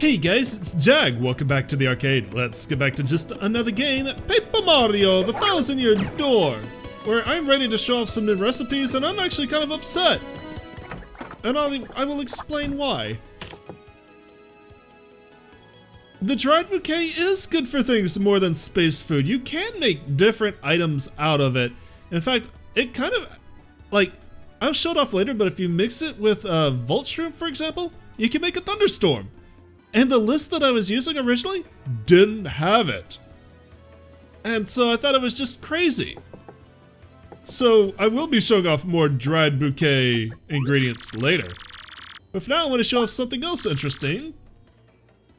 Hey guys, it's Jag. Welcome back to the arcade. Let's get back to just another game, Paper Mario, the Thousand Year Door, where I'm ready to show off some new recipes and I'm actually kind of upset. And I will explain why. The dried bouquet is good for things more than space food. You can make different items out of it. In fact, it kind of, like, I'll show it off later, but if you mix it with Volt Shroom, for example, you can make a thunderstorm. And the list that I was using originally didn't have it. And so I thought it was just crazy. So I will be showing off more dried bouquet ingredients later. But for now I want to show off something else interesting.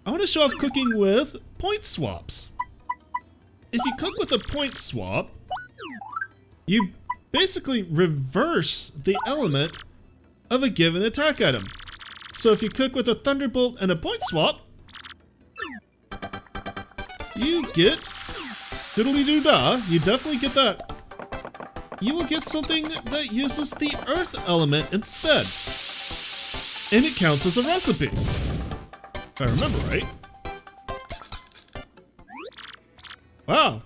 I want to show off cooking with point swaps. If you cook with a point swap, you basically reverse the element of a given attack item. So if you cook with a thunderbolt and a point swap, you get diddly-doo-dah, you definitely get that. You will get something that uses the earth element instead. And it counts as a recipe, if I remember right. Wow.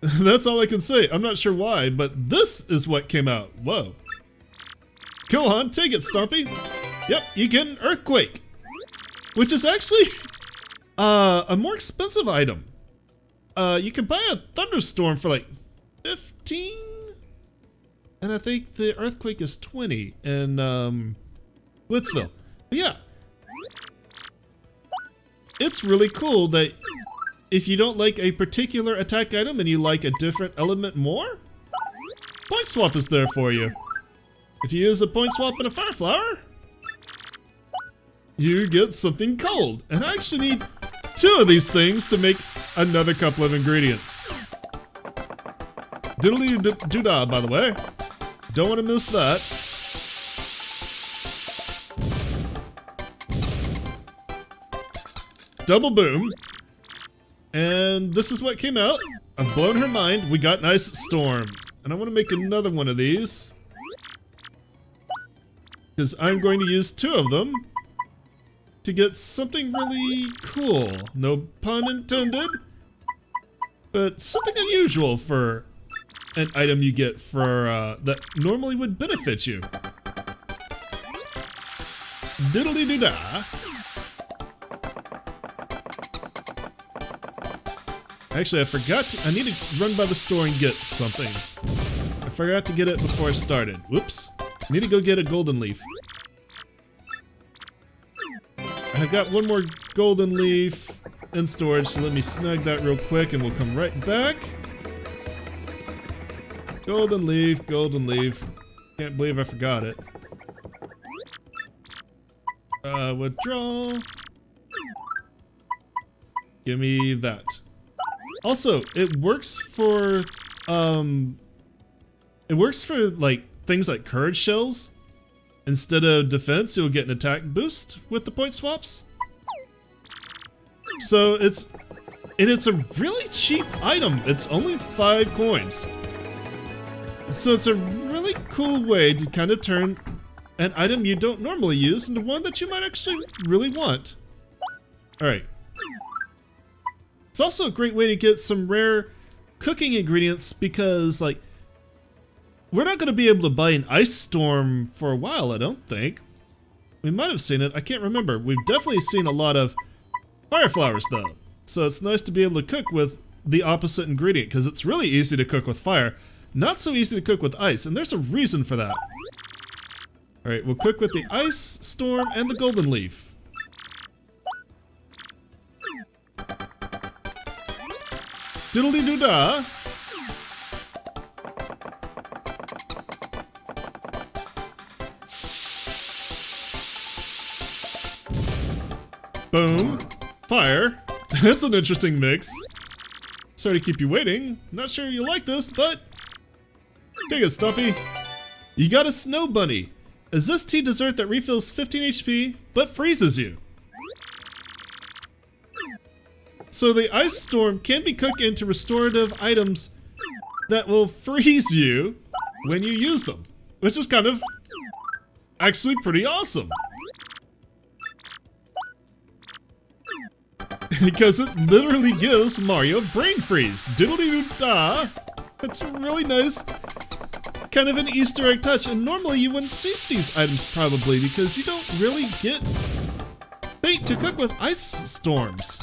That's all I can say. I'm not sure why, but this is what came out. Whoa. Go on, take it, Stompy. Yep, you get an earthquake, which is actually a more expensive item. You can buy a thunderstorm for like 15, and I think the earthquake is 20 in Blitzville. But yeah, it's really cool that if you don't like a particular attack item and you like a different element more, point swap is there for you. If you use a point swap in a fire flower, you get something cold. And I actually need 2 of these things to make another couple of ingredients. Diddly-doo-dah, by the way. Don't want to miss that. Double boom. And this is what came out. I've blown her mind. We got an ice storm. And I want to make another one of these, because I'm going to use 2 of them to get something really cool. No pun intended, but something unusual for an item you get for that normally would benefit you. Diddly-doo-dah. Actually, I forgot I need to run by the store and get something. I forgot to get it before I started. Whoops. I need to go get a golden leaf. I've got one more golden leaf in storage, so let me snag that real quick and we'll come right back. Golden leaf, golden leaf. Can't believe I forgot it. Withdraw. Give me that. Also, it works for like things like courage shells. Instead of defense, you'll get an attack boost with the point swaps. So it's a really cheap item. It's only 5 coins. So it's a really cool way to kind of turn an item you don't normally use into one that you might actually really want. Alright. It's also a great way to get some rare cooking ingredients because, like, we're not going to be able to buy an ice storm for a while, I don't think. We might have seen it, I can't remember. We've definitely seen a lot of fire flowers though. So it's nice to be able to cook with the opposite ingredient, because it's really easy to cook with fire. Not so easy to cook with ice, and there's a reason for that. Alright, we'll cook with the ice storm and the golden leaf. Diddly-doo-dah. Boom. Fire. That's an interesting mix. Sorry to keep you waiting. Not sure you like this, but take it, Stumpy. You got a snow bunny. A zesty dessert that refills 15 HP, but freezes you. So the ice storm can be cooked into restorative items that will freeze you when you use them, which is kind of actually pretty awesome. because it literally gives Mario brain freeze. Doodly-doo-da. That's really nice. Kind of an Easter egg touch, and normally you wouldn't see these items probably because you don't really get bait to cook with ice storms.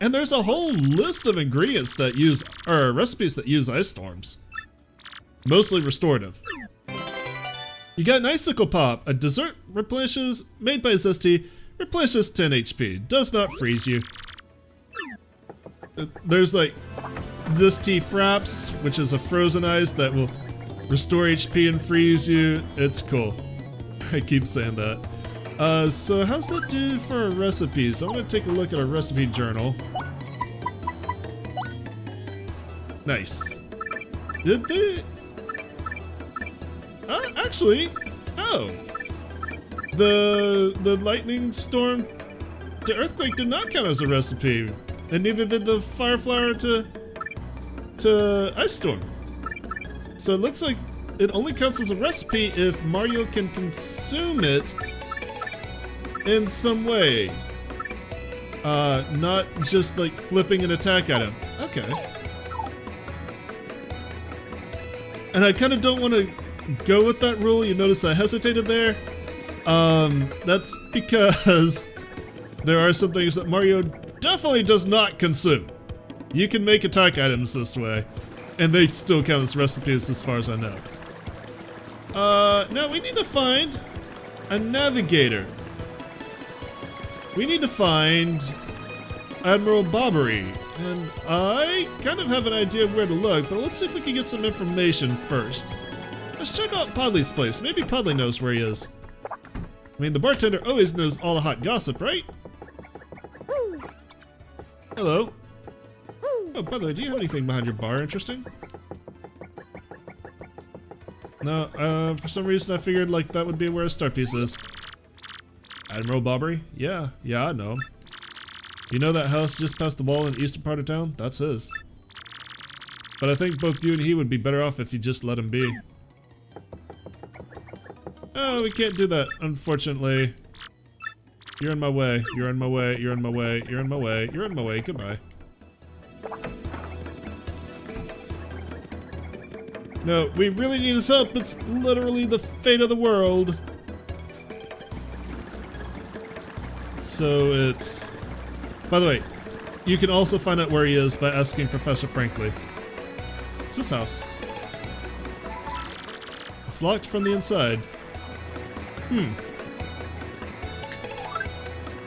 And there's a whole list of ingredients that use, or recipes that use ice storms. Mostly restorative. You got an icicle pop, a dessert replenishes, made by Zesty, replenishes 10 HP, does not freeze you. There's like Zesty Fraps, which is a frozen ice that will restore HP and freeze you. It's cool. I keep saying that. So how's that do for our recipes? I'm gonna take a look at our recipe journal. Nice. Did they? Actually, oh. The lightning storm to earthquake did not count as a recipe. And neither did the fire flower to ice storm. So it looks like it only counts as a recipe if Mario can consume it in some way. Not just like flipping an attack at him. Okay. And I kind of don't want to go with that rule. You notice I hesitated there. That's because there are some things that Mario definitely does not consume. You can make attack items this way, and they still count as recipes as far as I know. Now we need to find a navigator. We need to find Admiral Bobbery, and I kind of have an idea of where to look, but let's see if we can get some information first. Let's check out Podley's place. Maybe Podley knows where he is. I mean, the bartender always knows all the hot gossip, right? Hello. Oh, by the way, do you have anything behind your bar interesting? No, for some reason I figured like that would be where a star piece is. Admiral Bobbery? Yeah, I know him. You know that house just past the wall in the eastern part of town? That's his. But I think both you and he would be better off if you just let him be. Oh, we can't do that, unfortunately. You're in my way, you're in my way, you're in my way, you're in my way, you're in my way, goodbye. No, we really need his help, it's literally the fate of the world. So it's... By the way, you can also find out where he is by asking Professor Frankly. It's this house. It's locked from the inside.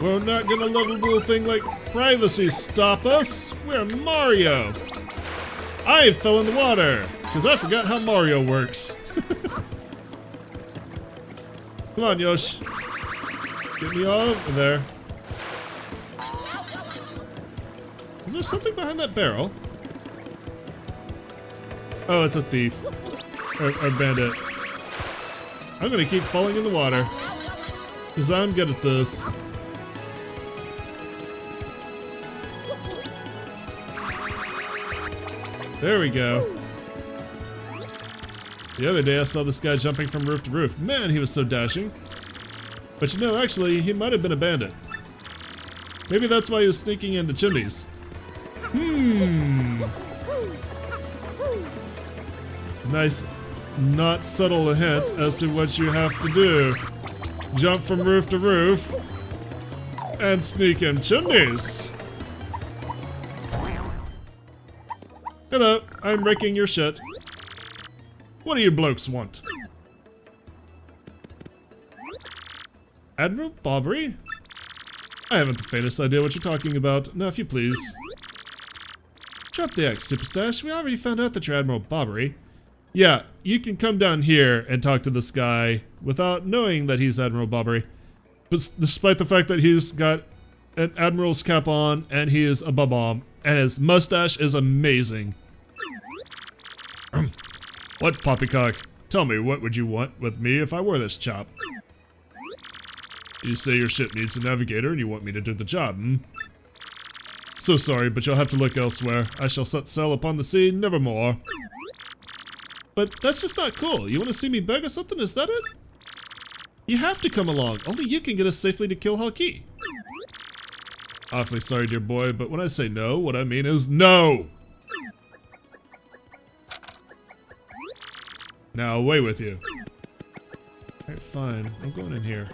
We're not gonna let a little thing like privacy stop us. We're Mario. I fell in the water because I forgot how Mario works. Come on, Yosh. Get me all over there. Is there something behind that barrel? Oh, it's a thief. Or bandit. I'm gonna keep falling in the water. Because I'm good at this. There we go. The other day I saw this guy jumping from roof to roof. Man, he was so dashing. But you know, actually, he might have been a bandit. Maybe that's why he was sneaking into chimneys. Nice, not subtle hint as to what you have to do. Jump from roof to roof and sneak in chimneys. Hello, I'm wrecking your shit. What do you blokes want? Admiral Bobbery? I haven't the faintest idea what you're talking about. Now, if you please. Drop the X, Superstash. We already found out that you're Admiral Bobbery. Yeah, you can come down here and talk to this guy without knowing that he's Admiral Bobbery. But despite the fact that he's got an Admiral's cap on and he is a bomb and his mustache is amazing. What, poppycock? Tell me, what would you want with me if I wore this chop? You say your ship needs a navigator and you want me to do the job, hmm? So sorry, but you'll have to look elsewhere. I shall set sail upon the sea, nevermore. But that's just not cool. You want to see me beg or something? Is that it? You have to come along. Only you can get us safely to Kill Haki. Awfully sorry, dear boy, but when I say no, what I mean is no! Now away with you. Alright, fine. I'm going in here.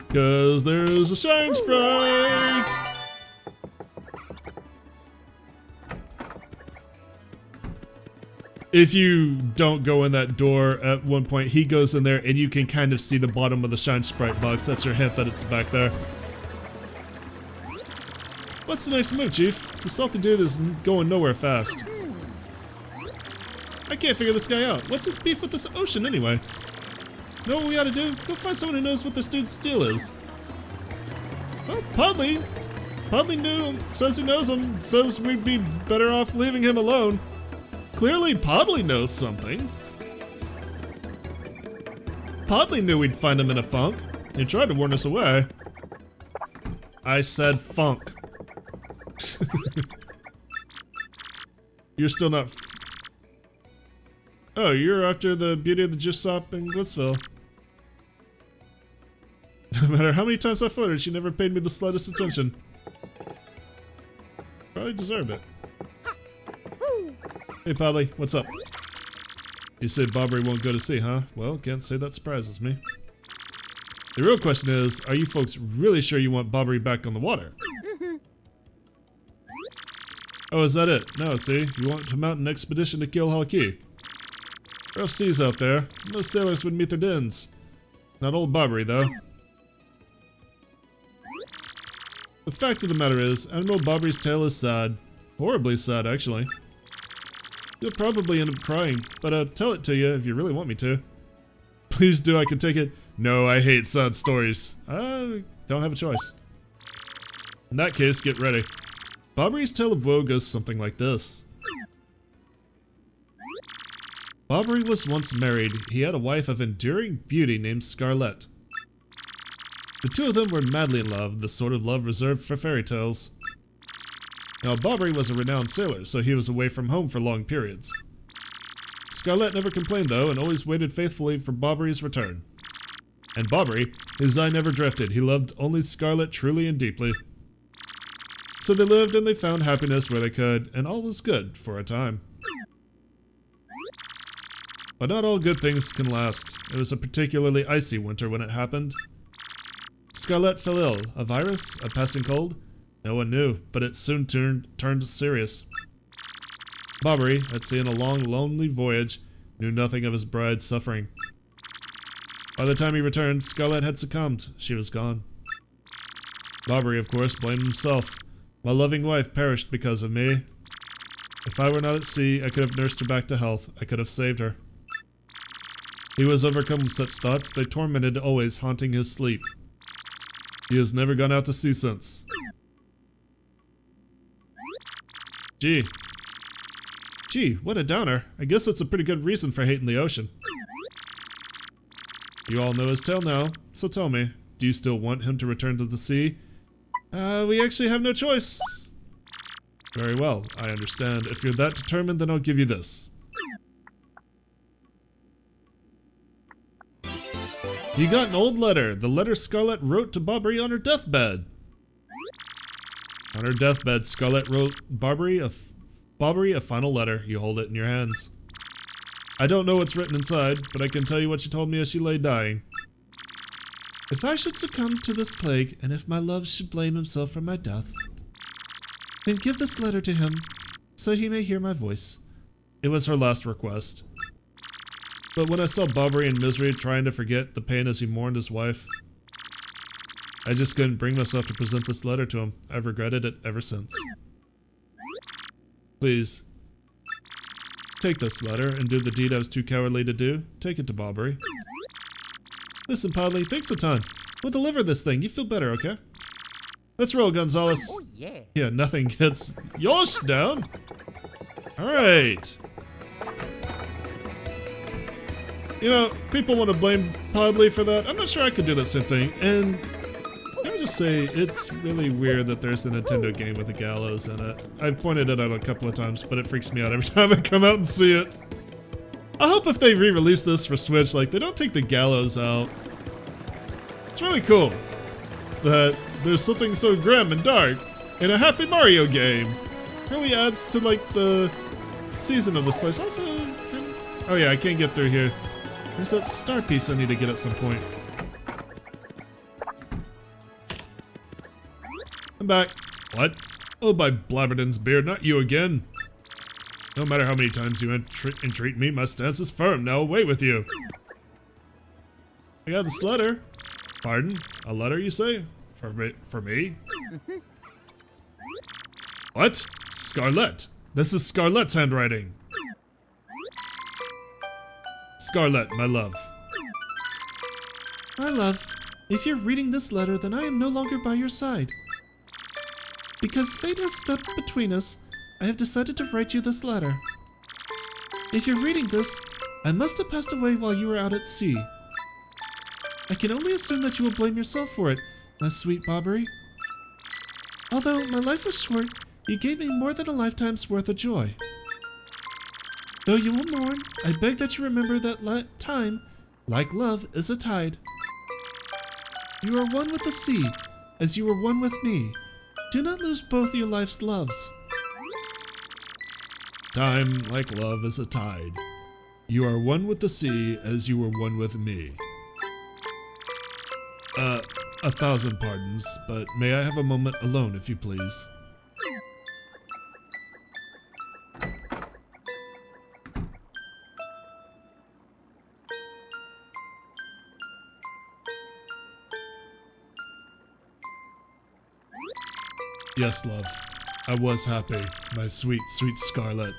Cause there's a shine sprite! If you don't go in that door at one point, he goes in there and you can kind of see the bottom of the shine sprite box. That's your hint that it's back there. What's the next move, Chief? The salty dude is going nowhere fast. I can't figure this guy out. What's his beef with this ocean anyway? Know what we gotta do? Go find someone who knows what this dude's deal is. Well, Podley. Podley knew, says he knows him, says we'd be better off leaving him alone. Clearly, Podley knows something. Podley knew we'd find him in a funk. He tried to warn us away. I said funk. You're still not... Oh, you're after the beauty of the juice shop in Glitzville. No matter how many times I flirted, she never paid me the slightest attention. Probably deserved it. Hey, Podley, what's up? You say Bobbery won't go to sea, huh? Well, can't say that surprises me. The real question is, are you folks really sure you want Bobbery back on the water? Oh, is that it? No, see, you want to mount an expedition to kill Halki. Rough seas out there. Most sailors would meet their dens. Not old Bobbery, though. The fact of the matter is, Admiral Bobbery's tale is sad. Horribly sad, actually. You'll probably end up crying, but I'll tell it to you if you really want me to. Please do, I can take it. No, I hate sad stories. I don't have a choice. In that case, get ready. Bobbery's tale of woe goes something like this. Bobbery was once married. He had a wife of enduring beauty named Scarlett. The two of them were madly in love, the sort of love reserved for fairy tales. Now, Bobbery was a renowned sailor, so he was away from home for long periods. Scarlett never complained, though, and always waited faithfully for Bobbery's return. And Bobbery, his eye never drifted. He loved only Scarlett truly and deeply. So they lived and they found happiness where they could, and all was good for a time. But not all good things can last. It was a particularly icy winter when it happened. Scarlett fell ill. A virus? A passing cold? No one knew, but it soon turned serious. Bobbery, at sea on a long, lonely voyage, knew nothing of his bride's suffering. By the time he returned, Scarlett had succumbed. She was gone. Bobbery, of course, blamed himself. My loving wife perished because of me. If I were not at sea, I could have nursed her back to health. I could have saved her. He was overcome with such thoughts. They tormented, always haunting his sleep. He has never gone out to sea since. Gee, what a downer. I guess that's a pretty good reason for hating the ocean. You all know his tale now, so tell me, do you still want him to return to the sea? We actually have no choice. Very well, I understand. If you're that determined, then I'll give you this. You got an old letter. The letter Scarlett wrote to Bobbery on her deathbed. On her deathbed, Scarlett wrote Bobbery a final letter. You hold it in your hands. I don't know what's written inside, but I can tell you what she told me as she lay dying. If I should succumb to this plague, and if my love should blame himself for my death, then give this letter to him, so he may hear my voice. It was her last request. But when I saw Bobbery in misery trying to forget the pain as he mourned his wife, I just couldn't bring myself to present this letter to him. I've regretted it ever since. Please, take this letter and do the deed I was too cowardly to do. Take it to Bobbery. Listen, Podley, thanks a ton. We'll deliver this thing. You feel better, okay? Let's roll, Gonzalez. Oh, yeah. Yeah, nothing gets yosh down. Alright. You know, people want to blame Podley for that. I'm not sure I could do that same thing. And let me just say, it's really weird that there's a Nintendo game with a gallows in it. I've pointed it out a couple of times, but it freaks me out every time I come out and see it. I hope if they re-release this for Switch, like, they don't take the gallows out. It's really cool. that there's something so grim and dark in a Happy Mario game. Really adds to like the season of this place. Also, oh yeah, I can't get through here. There's that star piece I need to get at some point. I'm back. What? Oh, by Blabberton's beard, not you again. No matter how many times you entreat me, my stance is firm. Now away with you. I got this letter. Pardon? A letter, you say? For me? What? Scarlet. This is Scarlet's handwriting. Scarlet, my love. My love, if you're reading this letter, then I am no longer by your side. Because fate has stepped between us, I have decided to write you this letter. If you're reading this, I must have passed away while you were out at sea. I can only assume that you will blame yourself for it, my sweet Bobbery. Although my life was short, you gave me more than a lifetime's worth of joy. Though you will mourn, I beg that you remember that time, like love, is a tide. You are one with the sea, as you were one with me. Do not lose both your life's loves. Time, like love, is a tide. You are one with the sea, as you were one with me. 1,000 pardons, but may I have a moment alone, if you please? Yes, love. I was happy, my sweet, sweet Scarlet.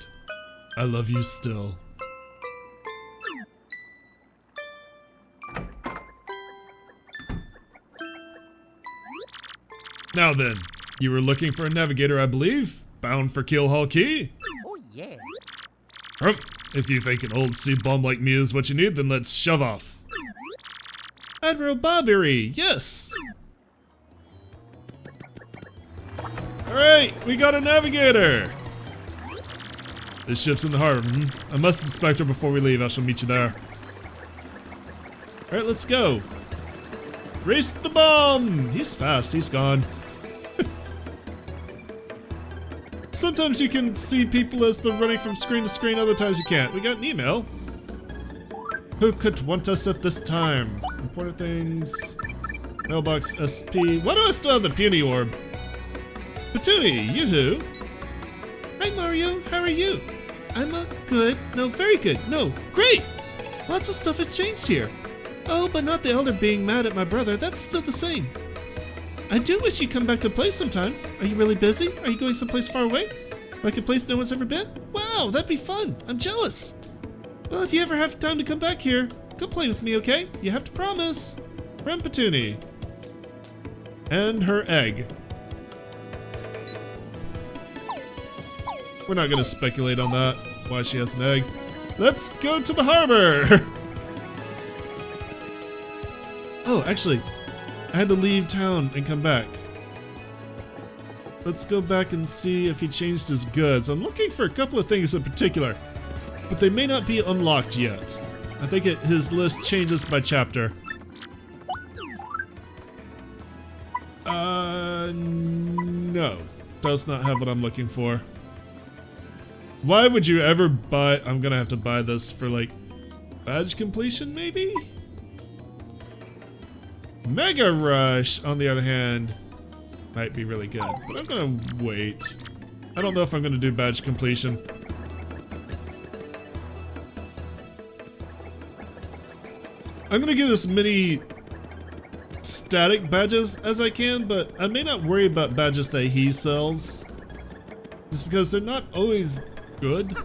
I love you still. Now then, you were looking for a navigator, I believe? Bound for Keelhaul Key? Oh, yeah. If you think an old sea bum like me is what you need, then let's shove off. Admiral Bobbery, yes! Alright, we got a navigator! This ship's in the harbor. I must inspect her before we leave. I shall meet you there. Alright, let's go. Race the bum! He's fast, he's gone. Sometimes you can see people as they're running from screen to screen, other times you can't. We got an email. Who could want us at this time? Important things. Mailbox SP. Why do I still have the puny orb? Patootie, you who? Hi Mario, how are you? I'm good. No, very good. No, great! Lots of stuff has changed here. Oh, but not the elder being mad at my brother. That's still the same. I do wish you'd come back to play sometime. Are you really busy? Are you going someplace far away? Like a place no one's ever been? Wow, that'd be fun. I'm jealous. Well, if you ever have time to come back here, come play with me, okay? You have to promise. From Patootie. And her egg. We're not gonna speculate on that, why she has an egg. Let's go to the harbor! Oh, actually, I had to leave town and come back. Let's go back and see if he changed his goods. I'm looking for a couple of things in particular, but they may not be unlocked yet. I think his list changes by chapter. No. Does not have what I'm looking for. Why would you ever buy... I'm gonna have to buy this for, like, badge completion, maybe? Mega Rush, on the other hand, might be really good, but I'm gonna wait. I don't know if I'm gonna do badge completion. I'm gonna get as many static badges as I can, but I may not worry about badges that he sells. Just because they're not always good.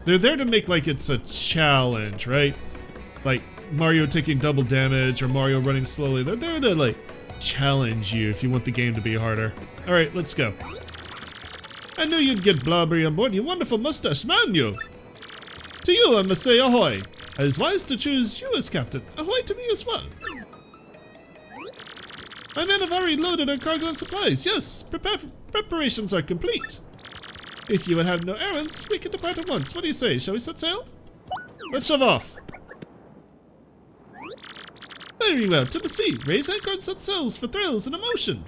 They're there to make like it's a challenge, right? Like Mario taking double damage or Mario running slowly. They're there to like challenge you if you want the game to be harder. Alright, let's go. I knew you'd get Blobbery on board, you wonderful mustache man, you. To you I must say ahoy. It is wise to choose you as captain. Ahoy to me as well. My men have already loaded our cargo and supplies. Yes, preparations are complete. If you would have no errands, we can depart at once. What do you say? Shall we set sail? Let's shove off. Very well, to the sea. Raise anchor and set sails for thrills and emotion.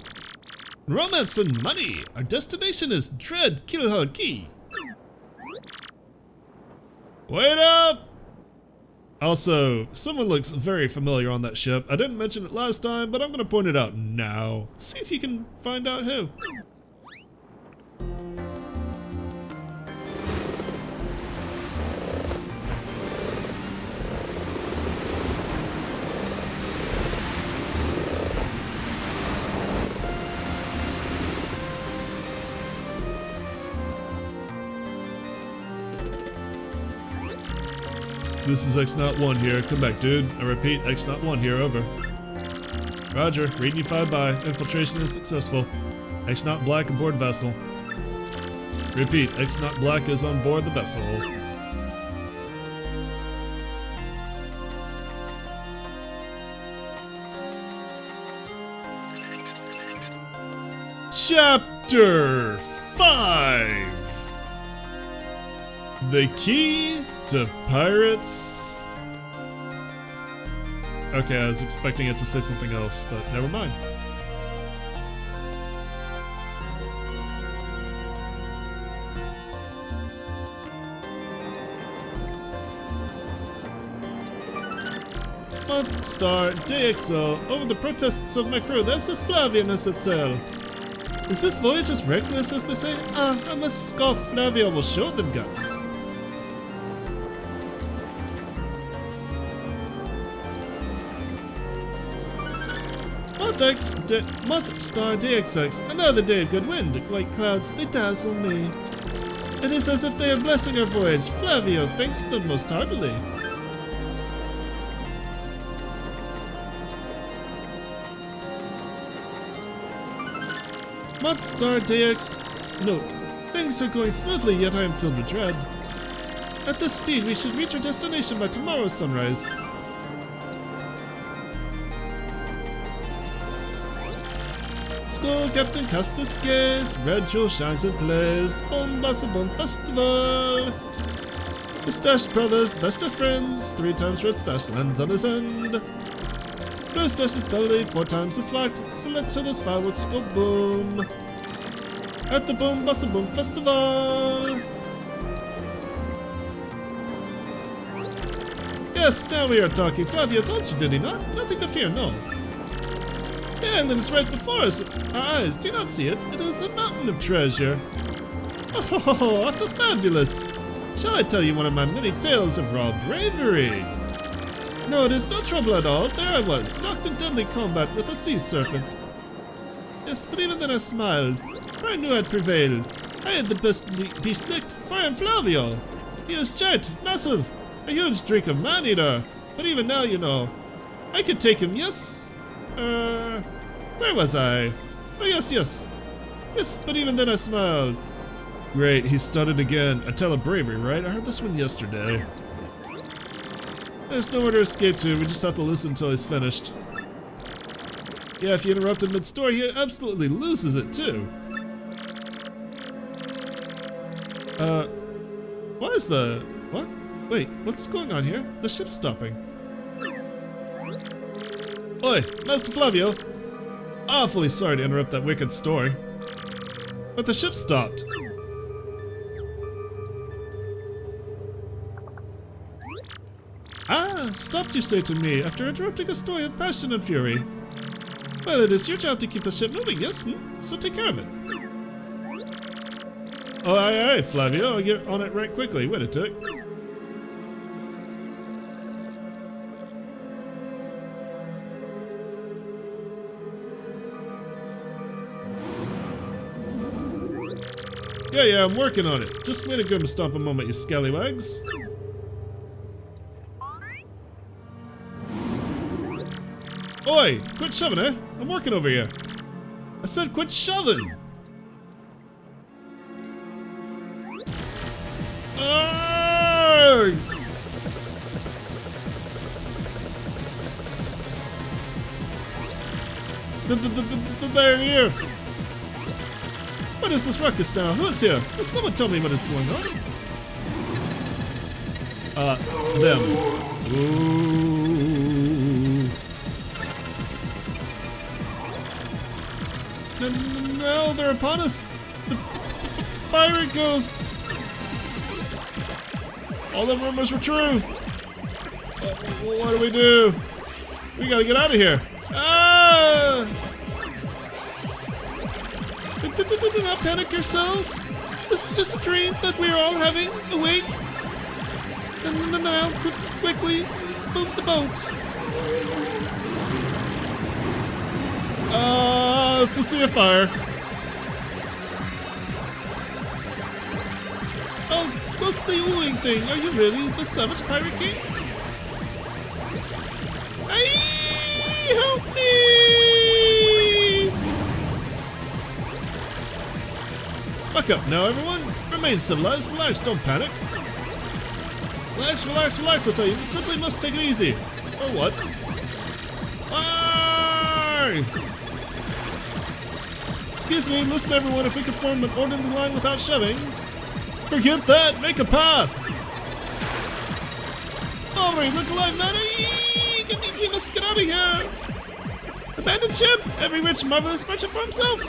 Romance and money. Our destination is Dread Kilhal Key. Wait up! Also, someone looks very familiar on that ship. I didn't mention it last time, but I'm going to point it out now. See if you can find out who. This is X-Not-1 here. Come back, dude. I repeat, X-Not-1 here, over. Roger. Reading you 5 by. Infiltration is successful. X-Not Black aboard vessel. Repeat, X-Not Black is on board the vessel. Chapter 5. The key to pirates. Okay, I was expecting it to say something else, but never mind. Month, star, DXL. Over the protests of my crew, this is Flavian as it sail. Is this voyage as reckless as they say? I must scoff. Flavia will show them guts. Month star DXX, another day of good wind. White clouds, they dazzle me. It is as if they are blessing our voyage. Flavio thanks them most heartily. Month star DX, note, things are going smoothly, yet I am filled with dread. At this speed, we should reach our destination by tomorrow's sunrise. School Captain Custard's gaze, red jewel shines and plays, boom bassa boom festival. The Stash brothers, best of friends, 3 times red stash lands on his end. No stash his belly, 4 times his fight, so let's hear those fireworks go boom. At the boom bassa boom festival. Yes, now we are talking. Flavio told you, did he not? Nothing to fear, no. The island is right before us. Our eyes, do you not see it? It is a mountain of treasure. Oh, I feel fabulous. Shall I tell you one of my many tales of raw bravery? No, it is no trouble at all. There I was, locked in deadly combat with a sea serpent. Yes, but even then I smiled, for I knew I'd prevailed. I had the best beast licked, for I am Flavio. He was giant, massive, a huge drink of man-eater. But even now, you know, I could take him, yes? Where was I? Oh, yes. Yes, but even then I smiled. Great, he stuttered again. A tale of bravery, right? I heard this one yesterday. There's nowhere to escape to, we just have to listen until he's finished. Yeah, if you interrupt him mid-story, he absolutely loses it, too. Why is the... what? Wait, what's going on here? The ship's stopping. Oi, Master Flavio! Awfully sorry to interrupt that wicked story, but the ship stopped. Ah, stopped you say to me, after interrupting a story of passion and fury. Well, it is your job to keep the ship moving, yes? So take care of it. Oh, aye, Flavio, I'll get on it right quickly. Wait a tick. Yeah, I'm working on it. Just wait a good stop a moment, you scallywags. Oi, quit shoving, eh? I'm working over here. I said quit shoving. Arrgh! They're here. What is this ruckus now? Who's here? Will someone tell me what is going on? Them. Ooh. No, no, they're upon us! The pirate ghosts! All the rumors were true! What do we do? We gotta get out of here! Ah! Do not panic yourselves! This is just a dream that we're all having. Awake! And now, quickly, move the boat! It's a sea of fire. Oh, what's the oohing thing? Are you really the savage pirate king? Aye, help me! Buck up now, everyone. Remain civilized. Relax, don't panic. Relax, relax, relax, I say. You simply must take it easy. Or what? Aye! Excuse me, listen everyone, if we could form an orderly line without shoving. Forget that, make a path! Alright, look alive, man! We must get out of here! Abandoned ship! Every rich, marvelous merchant for himself!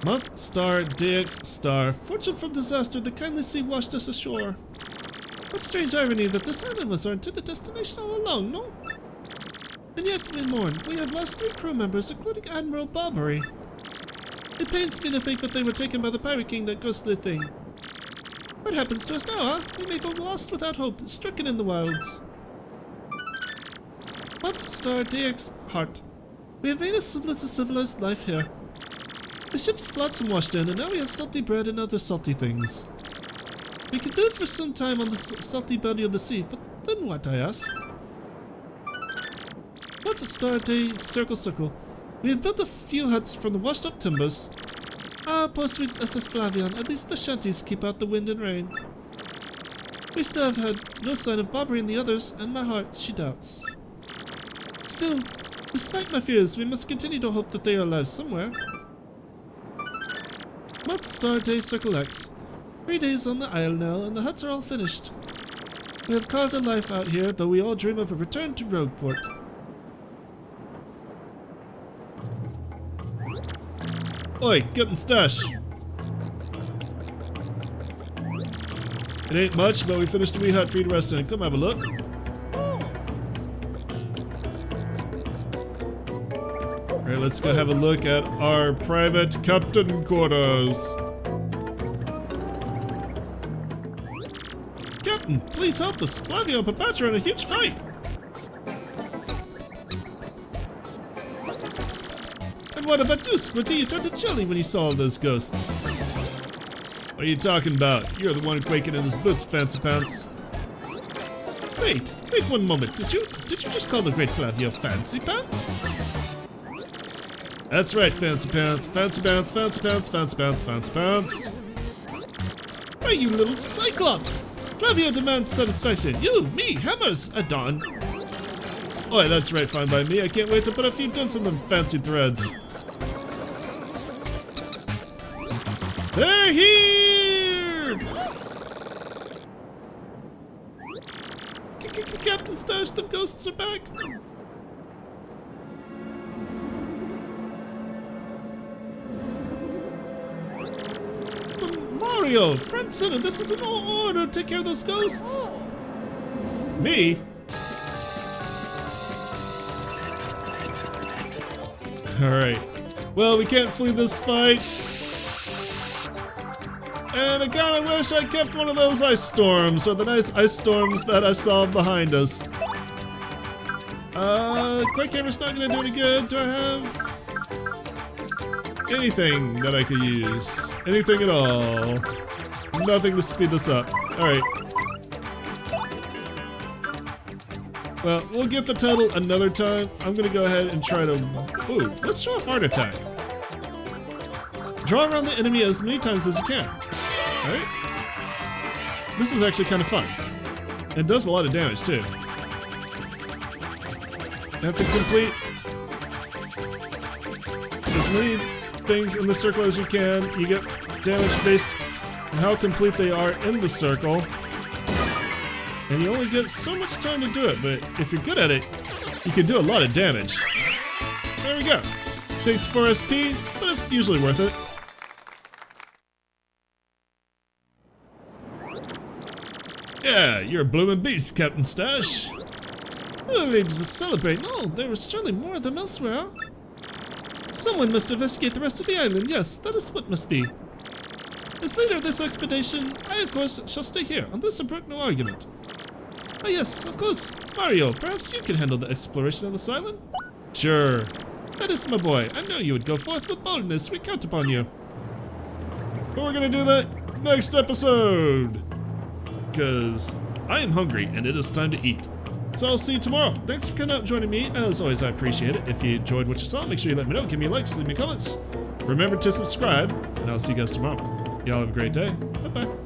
Month, star, DX, star. Fortune from disaster, the kindly sea washed us ashore. What strange irony that this island was our intended destination all along, no? And yet we mourn. We have lost 3 crew members, including Admiral Barbary. It pains me to think that they were taken by the Pirate King, that ghostly thing. What happens to us now, huh? We may be lost without hope, stricken in the wilds. Month, star, DX, heart. We have made a civilized life here. The ship's flotsam washed in, and now we have salty bread and other salty things. We could live for some time on the salty belly of the sea, but then what, I ask? Month, star, day, circle. We have built a few huts from the washed-up timbers. Ah, poor sweet SS Flavion, at least the shanties keep out the wind and rain. We still have had no sign of Barbary and the others, and my heart, she doubts. Still, despite my fears, we must continue to hope that they are alive somewhere. Month, star, day, circle X. 3 days on the isle now, and the huts are all finished. We have carved a life out here, though we all dream of a return to Rogueport. Oi, Captain Stash! It ain't much, but we finished a wee hut for you to rest in. Come have a look. Alright, let's go have a look at our private captain quarters. Captain, please help us. Flavio and Papatra are in a huge fight. And what about you, Squinty? You turned to chilly when you saw all those ghosts. What are you talking about? You're the one quaking in his boots, Fancy Pants. Wait one moment. Did you just call the great Flavio Fancy Pants? That's right, Fancy Pants. Fancy Pants, Fancy Pants, Fancy Pants, Fancy Pants. Hey, you little cyclops! Flavio demands satisfaction. You, me, hammers, at dawn. Oh, that's right, fine by me. I can't wait to put a few dents in them fancy threads. They're here! Captain Stash, the ghosts are back. Mario, front center, this is an order to take care of those ghosts. Me? Alright. Well, we can't flee this fight. And I kinda wish I kept one of those ice storms, or the nice ice storms that I saw behind us. Quick camera's not gonna do any good. Do I have anything that I could use? Anything at all? Nothing to speed this up. Alright. Well, we'll get the title another time. I'm gonna go ahead and try to... Ooh, let's show off Art Attack. Draw around the enemy as many times as you can. Alright? This is actually kind of fun. It does a lot of damage, too. You have to complete as many things in the circle as you can. You get damage based and how complete they are in the circle. And you only get so much time to do it, but if you're good at it, you can do a lot of damage. There we go. Takes 4 SP, but it's usually worth it. Yeah, you're a bloomin' beast, Captain Stash. Oh, ladies to celebrate. No, there was certainly more of them elsewhere, huh? Someone must investigate the rest of the island. Yes, that is what must be. As leader of this expedition, I, of course, shall stay here. On this, I brook no argument. Ah, yes, of course. Mario, perhaps you can handle the exploration of this island? Sure. That is my boy. I know you would go forth with boldness. We count upon you. But we're gonna do that next episode. Because I am hungry and it is time to eat. So I'll see you tomorrow. Thanks for coming out and joining me. As always, I appreciate it. If you enjoyed what you saw, make sure you let me know. Give me likes, leave me comments. Remember to subscribe, and I'll see you guys tomorrow. Y'all have a great day. Bye-bye.